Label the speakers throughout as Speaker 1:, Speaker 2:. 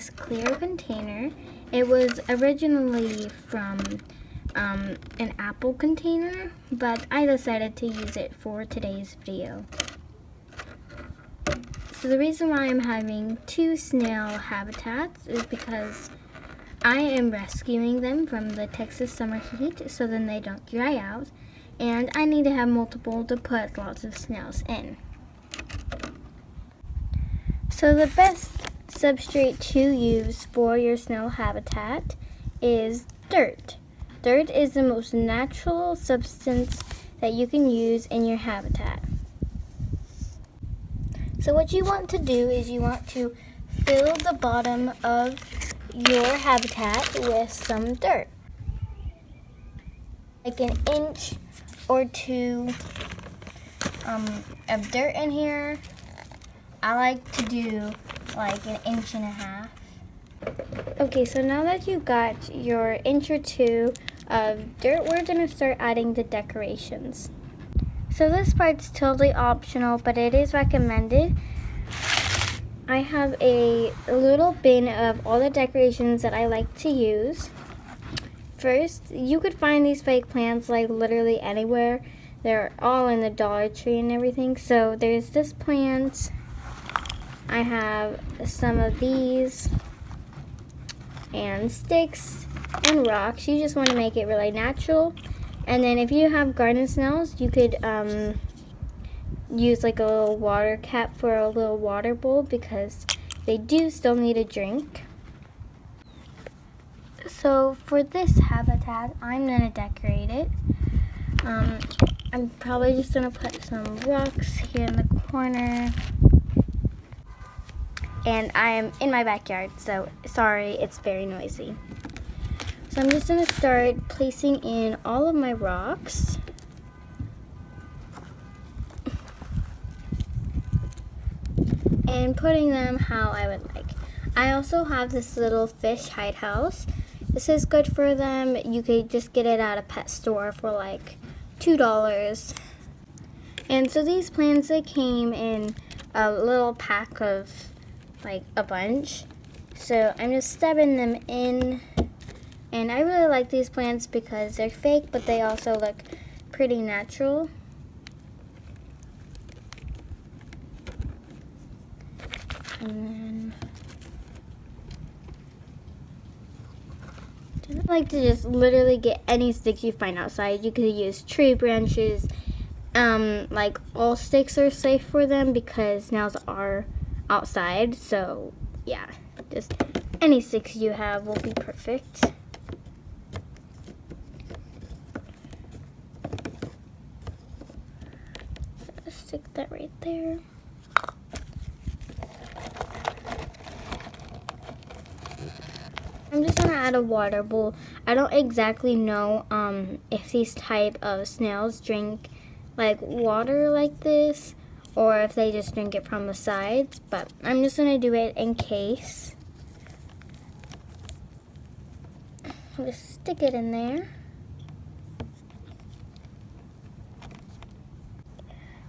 Speaker 1: this clear container. It was originally from an apple container, but I decided to use it for today's video. So the reason why I'm having 2 snail habitats is because I am rescuing them from the Texas summer heat so then they don't dry out, and I need to have multiple to put lots of snails in. So the best substrate to use for your snail habitat is dirt. Dirt is the most natural substance that you can use in your habitat. So what you want to do is you want to fill the bottom of your habitat with some dirt. Like an inch or 2 of dirt in here. I like to do like an inch and a half. Okay, so now that you got your inch or 2 of dirt, we're gonna start adding the decorations. So this part's totally optional, but it is recommended. I have a little bin of all the decorations that I like to use. First, you could find these fake plants like literally anywhere. They're all in the Dollar Tree and everything. So there's this plant. I have some of these and sticks and rocks. You just want to make it really natural. And then if you have garden snails, you could use like a little water cap for a little water bowl because they do still need a drink. So for this habitat, I'm going to decorate it. I'm probably just going to put some rocks here in the corner. And I am in my backyard, so sorry, it's very noisy. So I'm just going to start placing in all of my rocks. And putting them how I would like. I also have this little fish hide house. This is good for them. You could just get it at a pet store for like $2. And so these plants, they came in a little pack of like a bunch. So I'm just stubbing them in. And I really like these plants because they're fake, but they also look pretty natural. And then I like to just literally get any sticks you find outside. You could use tree branches. Like all sticks are safe for them because snails are outside. So yeah, just any sticks you have will be perfect. Stick that right there. I'm just gonna add a water bowl. I don't exactly know if these type of snails drink like water like this or if they just drink it from the sides, but I'm just gonna do it in case. I'll just stick it in there.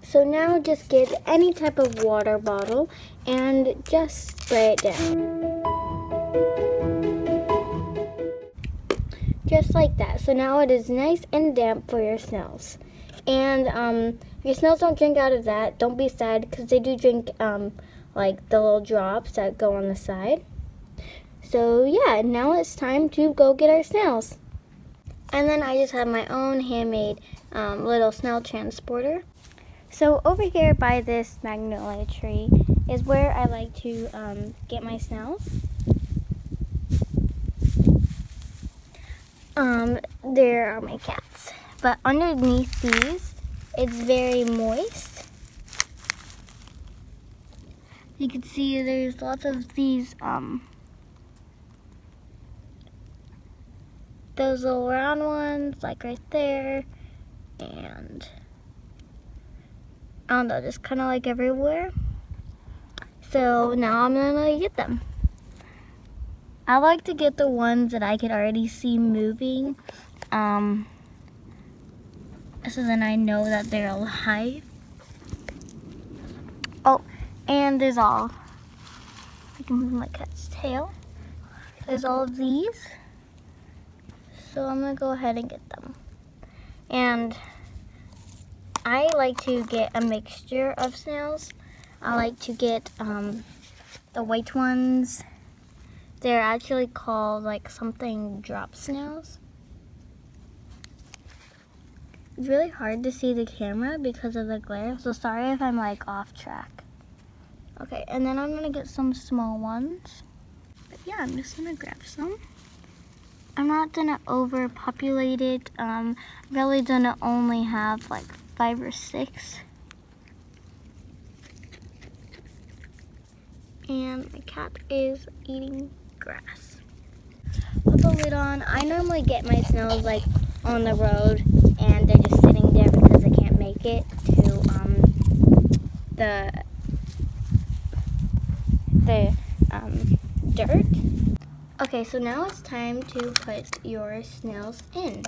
Speaker 1: So now just get any type of water bottle and just spray it down. Just like that. So now it is nice and damp for your snails. And if your snails don't drink out of that, don't be sad because they do drink like the little drops that go on the side. So yeah, now it's time to go get our snails. And then I just have my own handmade little snail transporter. So over here by this magnolia tree is where I like to get my snails. There are my cats. But underneath these, it's very moist. You can see there's lots of these, those little round ones, like right there. And I don't know, just kind of like everywhere. So now I'm gonna get them. I like to get the ones that I could already see moving. So then I know that they're alive. Oh, and there's all. I can move my cat's tail. is all of these. So I'm gonna go ahead and get them. And I like to get a mixture of snails. I like to get the white ones. They're actually called like something drop snails. It's really hard to see the camera because of the glare, so sorry if I'm like off track. Okay, and then I'm gonna get some small ones. But yeah, I'm just gonna grab some. I'm not gonna overpopulate it. Really gonna only have like 5 or 6. And my cat is eating grass. Put the lid on. I normally get my snails like on the road and they're just sitting there because I can't make it to the dirt. Okay, so now it's time to put your snails in.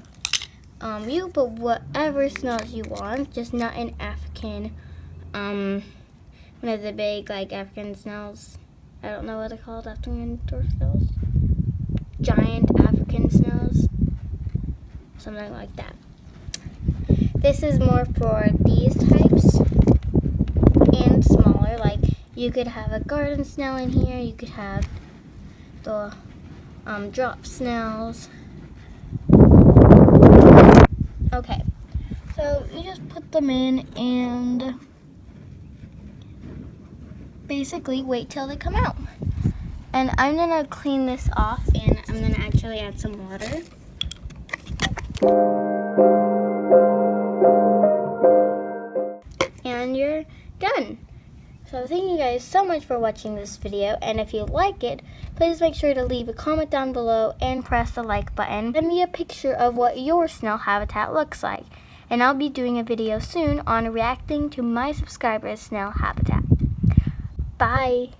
Speaker 1: You put whatever snails you want, just not an African, one of the big like African snails. I don't know what they're called, African dwarf snails. Giant African snails. Something like that. This is more for these types and smaller. Like you could have a garden snail in here. You could have the drop snails. Okay, so you just put them in and basically wait till they come out. And I'm gonna clean this off and I'm gonna actually add some water. And you're done. So thank you guys so much for watching this video, and if you like it, please make sure to leave a comment down below and press the like button. Send me a picture of what your snail habitat looks like, and I'll be doing a video soon on reacting to my subscribers' snail habitat. Bye!